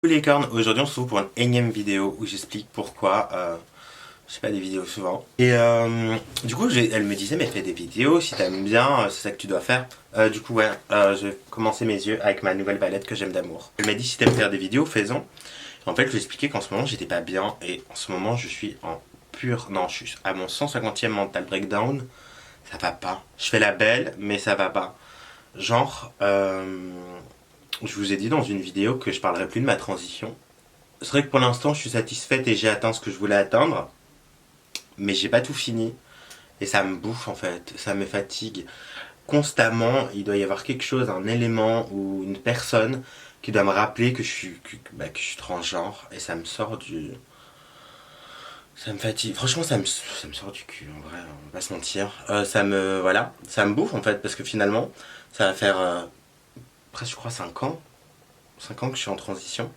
Coucou les cornes, aujourd'hui on se retrouve pour une énième vidéo où j'explique pourquoi je fais pas des vidéos souvent. Et du coup elle me disait mais fais des vidéos si t'aimes bien, c'est ça que tu dois faire. Du coup ouais, je vais commencer mes yeux avec ma nouvelle palette que j'aime d'amour. Elle m'a dit si t'aimes faire des vidéos, fais-en. En fait je lui ai expliqué qu'en ce moment j'étais pas bien et en ce moment je suis en pur... Non, je suis à mon 150e mental breakdown. Ça va pas. Je fais la belle mais ça va pas. Genre, je vous ai dit dans une vidéo que je parlerai plus de ma transition. C'est vrai que pour l'instant, je suis satisfaite et j'ai atteint ce que je voulais atteindre, mais j'ai pas tout fini. Et ça me bouffe en fait, ça me fatigue. Constamment, il doit y avoir quelque chose, un élément ou une personne qui doit me rappeler que je suis transgenre et ça me sort du. Ça me fatigue. Franchement, ça me sort du cul en vrai, on va pas se mentir. Ça me. Voilà, ça me bouffe en fait parce que finalement, ça va faire presque, je crois, 5 ans. 5 ans que je suis en transition.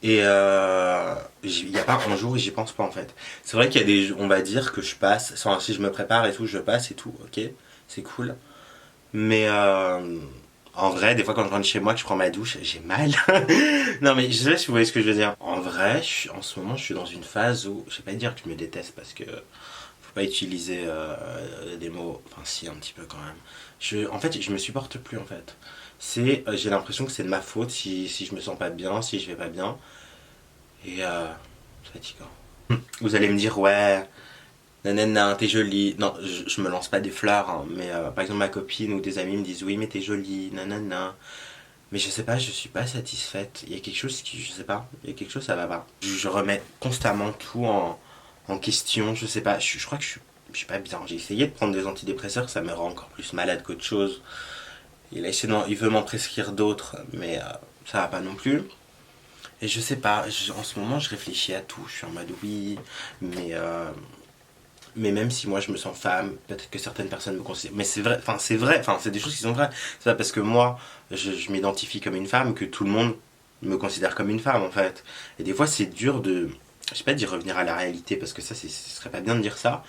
Et il n'y a pas un jour où j'y pense pas en fait. C'est vrai qu'il y a des, on va dire que je passe, si je me prépare et tout, je passe et tout, ok, c'est cool. Mais en vrai, des fois quand je rentre chez moi, que je prends ma douche, j'ai mal. Non mais je sais pas si vous voyez ce que je veux dire. En vrai, en ce moment, je suis dans une phase où, je vais pas dire que je me déteste parce que faut pas utiliser des mots, enfin si un petit peu quand même. En fait, je me supporte plus en fait. J'ai l'impression que c'est de ma faute si je me sens pas bien, si je vais pas bien. Et c'est fatigant. Vous allez me dire, ouais, nanana, t'es jolie. Non, je me lance pas des fleurs, hein, mais par exemple, ma copine ou des amis me disent, oui, mais t'es jolie, nanana. Mais je sais pas, je suis pas satisfaite. Il y a quelque chose qui, je sais pas, il y a quelque chose, ça va pas. Je remets constamment tout en question, je sais pas, je crois que je suis pas bien. J'ai essayé de prendre des antidépresseurs, ça me rend encore plus malade qu'autre chose. Il veut m'en prescrire d'autres, mais ça va pas non plus. Et je sais pas, en ce moment je réfléchis à tout. Je suis en mode oui, mais, euh, mais même si moi je me sens femme, peut-être que certaines personnes me considèrent. Mais c'est vrai, enfin c'est des choses qui sont vraies. C'est pas parce que moi je m'identifie comme une femme que tout le monde me considère comme une femme en fait. Et des fois c'est dur de. Je sais pas d'y revenir à la réalité parce que ça ce serait pas bien de dire ça.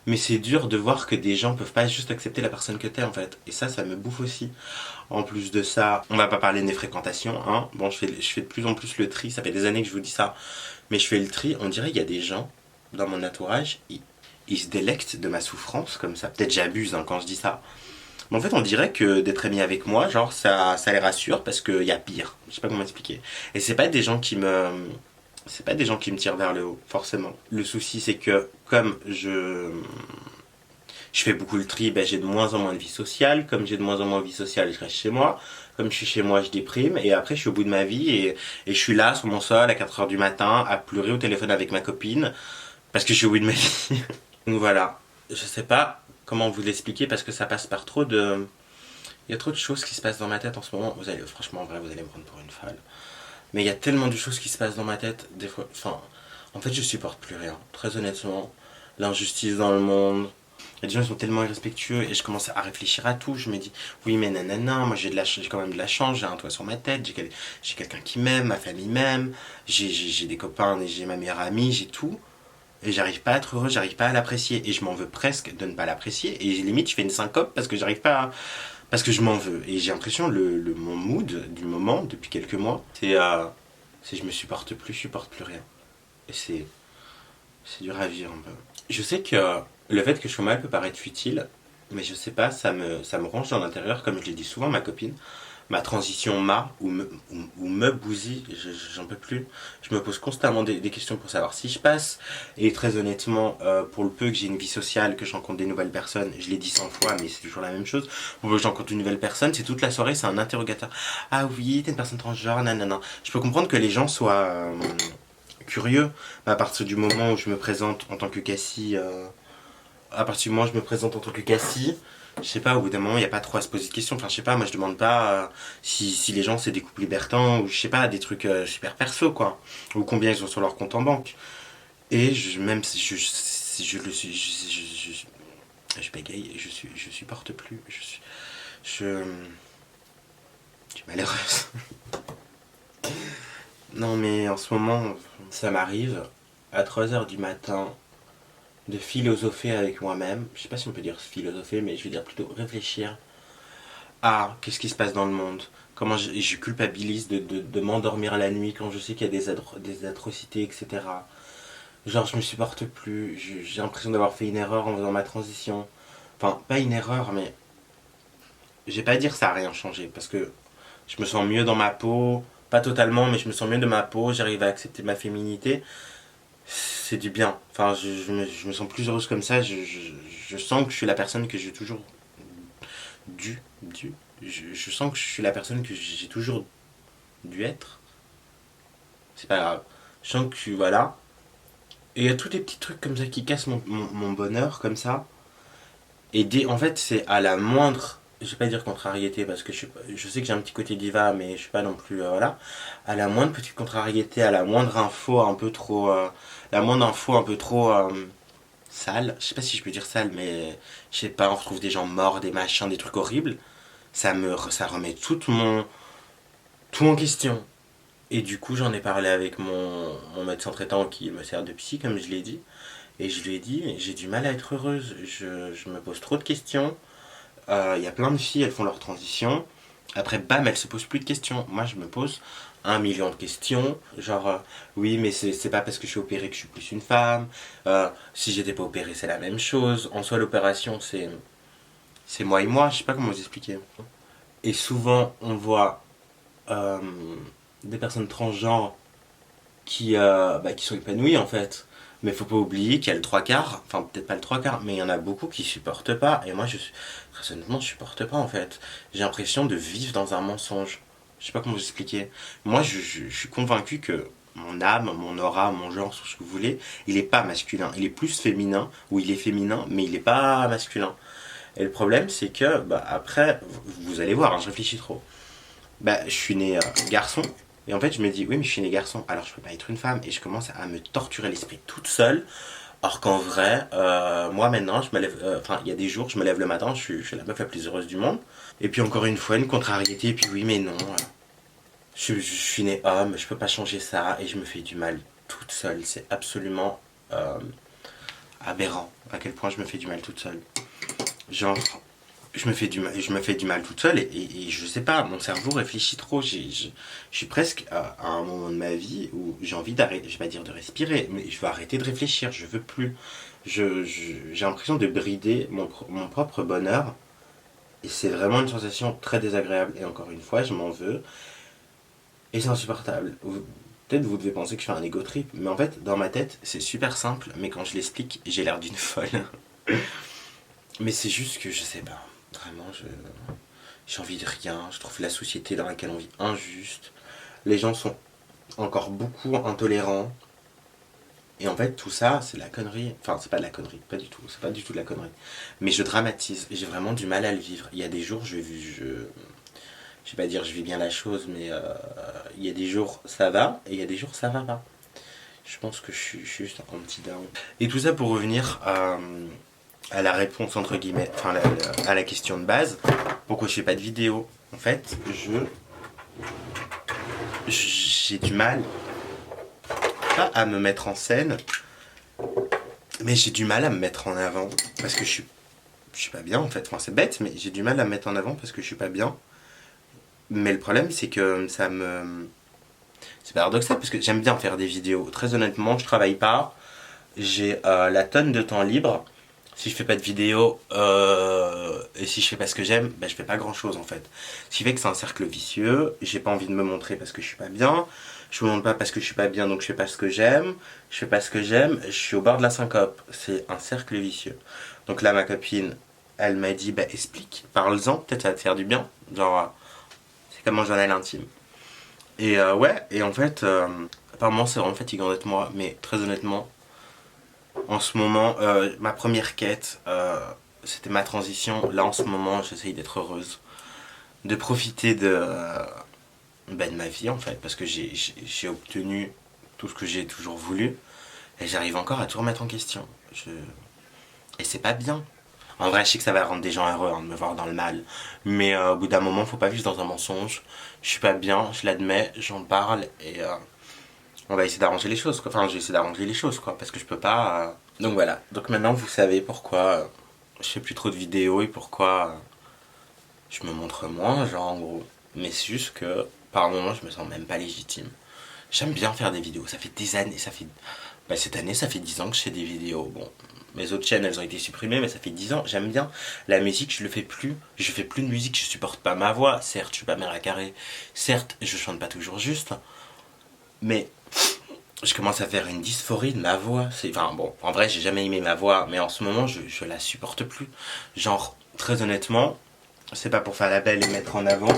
Mais c'est dur de voir que des gens peuvent pas juste accepter la personne que t'es en fait. Et ça me bouffe aussi. En plus de ça, on va pas parler de mes fréquentations, hein. Bon, je fais de plus en plus le tri, ça fait des années que je vous dis ça, mais je fais le tri. On dirait qu'il y a des gens dans mon entourage, ils se délectent de ma souffrance comme ça. Peut-être j'abuse hein, quand je dis ça. Mais en fait, on dirait que d'être ami avec moi, genre, ça les rassure parce qu'il y a pire. Je sais pas comment expliquer. Et c'est pas des gens qui me. C'est pas des gens qui me tirent vers le haut, forcément. Le souci, c'est que comme je fais beaucoup le tri, ben, j'ai de moins en moins de vie sociale. Comme j'ai de moins en moins de vie sociale, je reste chez moi. Comme je suis chez moi, je déprime. Et après, je suis au bout de ma vie et je suis là, sur mon sol, à 4 heures du matin, à pleurer au téléphone avec ma copine. Parce que je suis au bout de ma vie. Donc voilà. Je sais pas comment vous l'expliquer parce que ça passe par trop de... Il y a trop de choses qui se passent dans ma tête en ce moment. Franchement, en vrai, vous allez me prendre pour une folle. Mais il y a tellement de choses qui se passent dans ma tête. Des fois, enfin, en fait, je supporte plus rien. Très honnêtement. L'injustice dans le monde, les gens ils sont tellement irrespectueux et je commence à réfléchir à tout. Je me dis, oui, mais nanana, moi j'ai quand même de la chance, j'ai un toit sur ma tête, j'ai quelqu'un qui m'aime, ma famille m'aime, j'ai des copains, j'ai ma meilleure amie, j'ai tout. Et j'arrive pas à être heureux, j'arrive pas à l'apprécier. Et je m'en veux presque de ne pas l'apprécier. Et limite, je fais une syncope parce que j'arrive pas à... Parce que je m'en veux. Et j'ai l'impression, mon mood du moment, depuis quelques mois, c'est je me supporte plus, je supporte plus rien. Et c'est dur à vivre un peu. Je sais que le fait que je sois mal peut paraître futile, mais je sais pas, ça me ronge dans l'intérieur, comme je l'ai dit souvent à ma copine. Ma transition ou me bousille, j'en peux plus. Je me pose constamment des questions pour savoir si je passe. Et très honnêtement, pour le peu que j'ai une vie sociale, que je rencontre des nouvelles personnes, je l'ai dit 100 fois, mais c'est toujours la même chose. Pour peu que je rencontre une nouvelle personne, c'est toute la soirée, c'est un interrogateur. Ah oui, t'es une personne transgenre, nanana. Je peux comprendre que les gens soient curieux, à partir du moment où je me présente en tant que Cassie, à partir du moment où je me présente en tant que Cassie, je sais pas, au bout d'un moment, il n'y a pas trop à se poser de questions. Enfin, je sais pas, moi je demande pas si les gens c'est des couples libertins ou je sais pas, des trucs super perso quoi. Ou combien ils ont sur leur compte en banque. Et même si je le suis, je bégaye, je supporte plus. Je suis malheureuse. Non mais en ce moment, ça m'arrive à 3 heures du matin de philosopher avec moi-même. Je sais pas si on peut dire philosopher, mais je veux dire plutôt réfléchir ah, qu'est-ce qui se passe dans le monde? Comment je culpabilise de m'endormir la nuit quand je sais qu'il y a des atrocités, etc. Genre, je me supporte plus, j'ai l'impression d'avoir fait une erreur en faisant ma transition. Enfin, pas une erreur, mais je vais pas dire que ça a rien changé, parce que je me sens mieux dans ma peau, pas totalement, mais je me sens mieux de ma peau, j'arrive à accepter ma féminité. C'est du bien. Enfin, je me sens plus heureuse comme ça, je sens que je suis la personne que j'ai toujours dû. Je sens que je suis la personne que j'ai toujours dû être. C'est pas grave. Je sens que je suis, voilà. Et il y a tous des petits trucs comme ça qui cassent mon bonheur, comme ça. Et en fait, c'est à la moindre, je vais pas dire contrariété, parce que je sais que j'ai un petit côté diva, mais je suis pas non plus, voilà. À la moindre petite contrariété, à la moindre info un peu trop, la moindre info un peu trop sale, je sais pas si je peux dire sale, mais je sais pas, on retrouve des gens morts, des machins, des trucs horribles. Ça remet tout en question. Et du coup, j'en ai parlé avec mon médecin traitant qui me sert de psy, comme je l'ai dit. Et je lui ai dit, j'ai du mal à être heureuse, je me pose trop de questions. Il y a plein de filles, elles font leur transition. Après, bam, elles se posent plus de questions. Moi, je me pose 1 million de questions. Genre, oui, mais c'est pas parce que je suis opérée que je suis plus une femme. Si j'étais pas opérée, c'est la même chose. En soi, l'opération, c'est moi et moi. Je sais pas comment vous expliquer. Et souvent, on voit euh, des personnes transgenres qui sont épanouies en fait. Mais faut pas oublier qu'il y a le trois quarts, enfin peut-être pas le trois quarts, mais il y en a beaucoup qui supportent pas. Et moi, très honnêtement, je supporte pas en fait. J'ai l'impression de vivre dans un mensonge. Je sais pas comment vous expliquer. Moi, je suis convaincu que mon âme, mon aura, mon genre, tout ce que vous voulez, il est pas masculin. Il est plus féminin, ou il est féminin, mais il est pas masculin. Et le problème, c'est que, bah, après, vous allez voir, hein, je réfléchis trop. Bah, je suis né garçon. Et en fait, je me dis, oui, mais je suis né garçon, alors je peux pas être une femme. Et je commence à me torturer l'esprit toute seule. Or qu'en vrai, moi maintenant, je me lève. Enfin, il y a des jours, je me lève le matin, je suis la meuf la plus heureuse du monde. Et puis encore une fois, une contrariété. Et puis oui, mais non. Je suis né homme, je peux pas changer ça. Et je me fais du mal toute seule. C'est absolument aberrant à quel point je me fais du mal toute seule. Genre, je me fais du mal toute seule et je sais pas, mon cerveau réfléchit trop. Je suis presque à un moment de ma vie où j'ai envie d'arrêter, je vais pas dire de respirer, mais je veux arrêter de réfléchir, je veux plus. J'ai l'impression de brider mon propre bonheur et c'est vraiment une sensation très désagréable. Et encore une fois, je m'en veux et c'est insupportable. Peut-être vous devez penser que je fais un ego trip, mais en fait, dans ma tête, c'est super simple, mais quand je l'explique, j'ai l'air d'une folle. Mais c'est juste que je sais pas. Vraiment, j'ai envie de rien. Je trouve la société dans laquelle on vit injuste. Les gens sont encore beaucoup intolérants. Et en fait, tout ça, c'est de la connerie. Enfin, c'est pas de la connerie, pas du tout. C'est pas du tout de la connerie. Mais je dramatise. J'ai vraiment du mal à le vivre. Il y a des jours, je vais pas dire je vis bien la chose, mais il y a des jours ça va et il y a des jours ça va pas. Je pense que je suis juste un petit down. Et tout ça pour revenir à la réponse entre guillemets, enfin à la question de base, pourquoi je fais pas de vidéo. En fait, j'ai du mal, pas à me mettre en scène, mais j'ai du mal à me mettre en avant parce que je suis pas bien en fait. Enfin, c'est bête, mais j'ai du mal à me mettre en avant parce que je suis pas bien. Mais le problème, c'est que c'est paradoxal parce que j'aime bien faire des vidéos. Très honnêtement, je travaille pas. J'ai la tonne de temps libre. Si je fais pas de vidéo et si je fais pas ce que j'aime, ben je fais pas grand chose en fait. Ce qui fait que c'est un cercle vicieux. J'ai pas envie de me montrer parce que je suis pas bien. Je me montre pas parce que je suis pas bien, donc je fais pas ce que j'aime. Je fais pas ce que j'aime, je suis au bord de la syncope. C'est un cercle vicieux. Donc là, ma copine, elle m'a dit, bah explique, parle-en, peut-être ça va te faire du bien. Genre, c'est comme un journal intime. Et ouais, et en fait, apparemment c'est vraiment fatigant d'être moi, mais très honnêtement, en ce moment, ma première quête, c'était ma transition. Là, en ce moment, j'essaye d'être heureuse. De profiter de ma vie, en fait. Parce que j'ai obtenu tout ce que j'ai toujours voulu. Et j'arrive encore à tout remettre en question. Et c'est pas bien. En vrai, je sais que ça va rendre des gens heureux hein, de me voir dans le mal. Mais au bout d'un moment, faut pas vivre dans un mensonge. Je suis pas bien, je l'admets, j'en parle. Et on va essayer d'arranger les choses, quoi. Enfin, j'ai essayé d'arranger les choses, quoi. Parce que je peux pas... Donc voilà. Donc maintenant, vous savez pourquoi je fais plus trop de vidéos et pourquoi je me montre moins, genre en gros. Mais c'est juste que par moments je me sens même pas légitime. J'aime bien faire des vidéos, ça fait des années, cette année ça fait 10 ans que je fais des vidéos. Bon, mes autres chaînes elles ont été supprimées, mais ça fait 10 ans, j'aime bien. La musique je le fais plus, je fais plus de musique, je supporte pas ma voix. Certes je suis pas Mariah Carey, certes je chante pas toujours juste, mais je commence à faire une dysphorie de ma voix. Enfin bon, en vrai j'ai jamais aimé ma voix, mais en ce moment je la supporte plus. Genre, très honnêtement, c'est pas pour faire la belle et mettre en avant,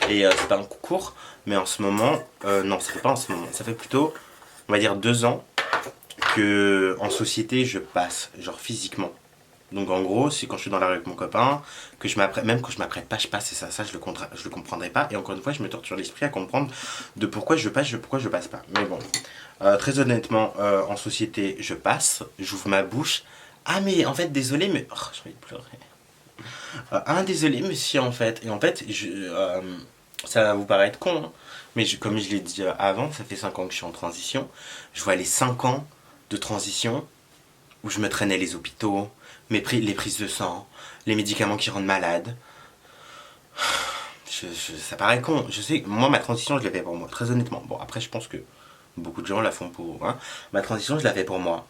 et c'est pas un concours, mais en ce moment, non, ça fait pas en ce moment, ça fait plutôt, on va dire 2 ans, que en société je passe, genre physiquement. Donc en gros, c'est quand je suis dans la rue avec mon copain, que je m'apprête, même quand je m'apprête pas, je passe, et ça je le comprendrai pas, et encore une fois, je me torture l'esprit à comprendre de pourquoi je passe, pourquoi je passe pas. Mais bon, très honnêtement, en société, je passe, j'ouvre ma bouche. Ah mais en fait, désolé, mais... Oh, j'ai envie de pleurer. Désolé monsieur en fait. Et en fait, ça va vous paraître con, hein, mais comme je l'ai dit avant, ça fait 5 ans que je suis en transition. Je vois les 5 ans de transition où je me traînais les hôpitaux, les prises de sang, les médicaments qui rendent malade. Ça paraît con. Je sais, moi ma transition je l'ai fait pour moi, très honnêtement. Bon après je pense que beaucoup de gens la font pour... Hein. Ma transition je l'ai fait pour moi.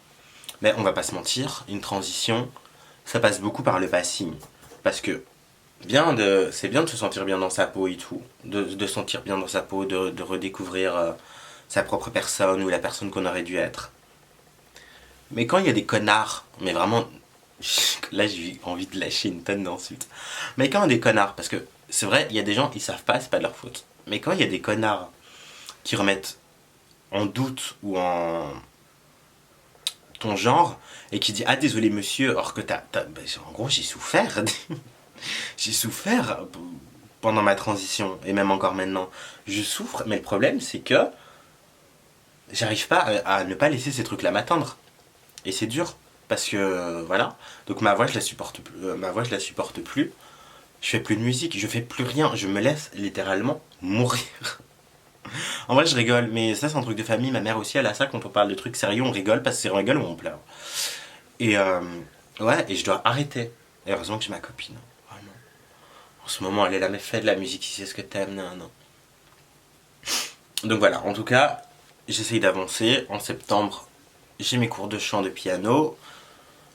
Mais on va pas se mentir, une transition, ça passe beaucoup par le passing. Parce que c'est bien de se sentir bien dans sa peau et tout, de se sentir bien dans sa peau, de redécouvrir sa propre personne ou la personne qu'on aurait dû être. Mais quand il y a des connards, mais vraiment, là j'ai envie de lâcher une tonne d'insultes. Mais quand il y a des connards, parce que c'est vrai, il y a des gens, ils savent pas, c'est pas de leur faute. Mais quand il y a des connards qui remettent en doute ou en ton genre et qui dit ah désolé monsieur, or que en gros j'ai souffert. J'ai souffert pendant ma transition, et même encore maintenant. Je souffre, mais le problème, c'est que j'arrive pas à ne pas laisser ces trucs-là m'atteindre. Et c'est dur, parce que, voilà. Donc ma voix, je la supporte plus. Ma voix, je la supporte plus. Je fais plus de musique, je fais plus rien. Je me laisse littéralement mourir. En vrai, je rigole, mais ça, c'est un truc de famille. Ma mère aussi, elle a ça. Quand on parle de trucs sérieux, on rigole, parce que c'est on rigole ou on pleure. Et ouais, et je dois arrêter. Et heureusement que j'ai ma copine. Vraiment. En ce moment, elle est là, mais fais de la musique si c'est ce que t'aimes, non, non. Donc voilà, en tout cas, j'essaye d'avancer. En septembre, j'ai mes cours de chant de piano.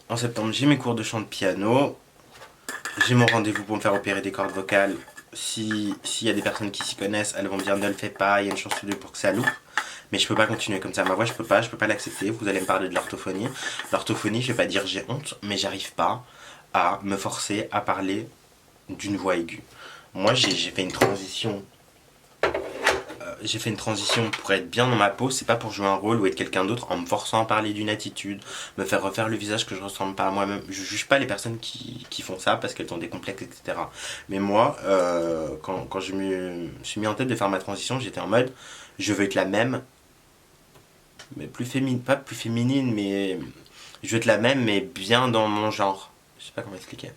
En septembre, j'ai mes cours de chant de piano. J'ai mon rendez-vous pour me faire opérer des cordes vocales. S'il y a des personnes qui s'y connaissent, elles vont me dire ne le fais pas, il y a une chance sur deux pour que ça loupe. Mais je peux pas continuer comme ça. Ma voix, je peux pas l'accepter. Vous allez me parler de l'orthophonie. L'orthophonie, je vais pas dire j'ai honte, mais j'arrive pas à me forcer à parler d'une voix aiguë. Moi, j'ai fait une transition. J'ai fait une transition pour être bien dans ma peau, c'est pas pour jouer un rôle ou être quelqu'un d'autre en me forçant à parler d'une attitude, me faire refaire le visage que je ressemble pas à moi-même. Je juge pas les personnes qui font ça parce qu'elles ont des complexes, etc. Mais moi, quand je me suis mis en tête de faire ma transition, j'étais en mode, je veux être la même, mais plus féminine, pas plus féminine, mais je veux être la même, mais bien dans mon genre. Je sais pas comment expliquer.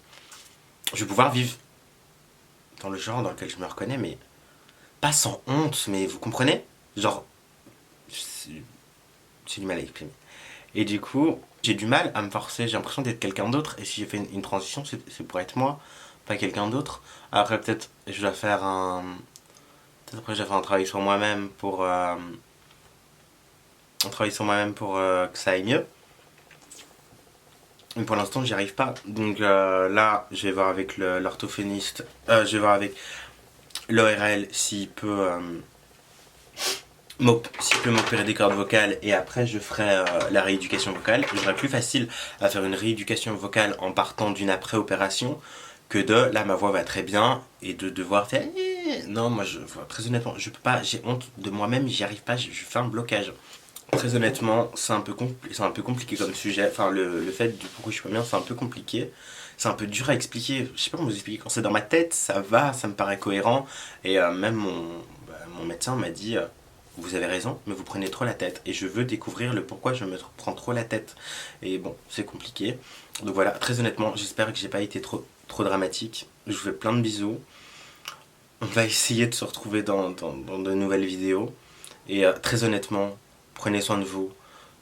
Je vais pouvoir vivre dans le genre dans lequel je me reconnais, mais pas sans honte, mais vous comprenez? Genre, j'ai du mal à exprimer. Et du coup, j'ai du mal à me forcer, j'ai l'impression d'être quelqu'un d'autre, et si j'ai fait une transition, c'est pour être moi, pas quelqu'un d'autre. Après, peut-être, je dois faire un... Peut-être après, je dois faire un travail sur moi-même pour... un travail sur moi-même pour que ça aille mieux. Mais pour l'instant, j'y arrive pas. Donc là, je vais voir avec l'orthophoniste, je vais voir avec l'ORL s'il peut m'opérer des cordes vocales, et après je ferai la rééducation vocale. Je serai plus facile à faire une rééducation vocale en partant d'une après-opération que de là ma voix va très bien et de devoir faire non, moi très honnêtement je peux pas, j'ai honte de moi-même, j'y arrive pas, je fais un blocage. Très honnêtement, c'est un peu compliqué comme sujet. Enfin, le fait du pourquoi je suis pas bien, c'est un peu compliqué. C'est un peu dur à expliquer. Je sais pas comment vous expliquer. Quand c'est dans ma tête, ça va, ça me paraît cohérent. Et même mon médecin m'a dit vous avez raison, mais vous prenez trop la tête. Et je veux découvrir le pourquoi je me prends trop la tête. Et bon, c'est compliqué. Donc voilà, très honnêtement, j'espère que j'ai pas été trop dramatique. Je vous fais plein de bisous. On va essayer de se retrouver dans de nouvelles vidéos. Et très honnêtement, prenez soin de vous,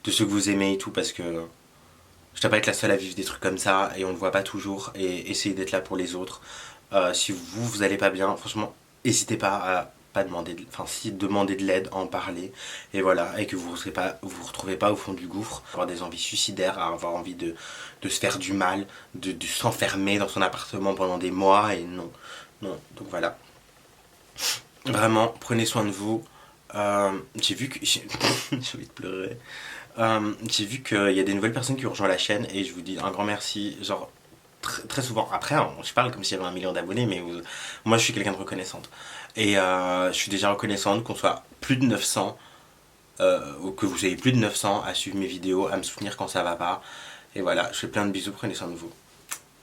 de ceux que vous aimez et tout, parce que je dois pas être la seule à vivre des trucs comme ça et on le voit pas toujours, et essayez d'être là pour les autres. Si vous allez pas bien, franchement, n'hésitez pas à pas demander, enfin si demander de l'aide, en parler, et voilà, et que vous retrouvez pas au fond du gouffre, avoir des envies suicidaires, à avoir envie de se faire du mal, de s'enfermer dans son appartement pendant des mois, et non, non, donc voilà. Vraiment, prenez soin de vous. J'ai vu que j'ai envie de pleurer. J'ai vu qu'il y a des nouvelles personnes qui ont rejoint la chaîne et je vous dis un grand merci. Genre, très souvent, après, je parle comme s'il y avait 1 million d'abonnés, mais moi je suis quelqu'un de reconnaissante. Et je suis déjà reconnaissante qu'on soit plus de 900, ou que vous ayez plus de 900 à suivre mes vidéos, à me soutenir quand ça va pas. Et voilà, je fais plein de bisous, prenez soin de vous.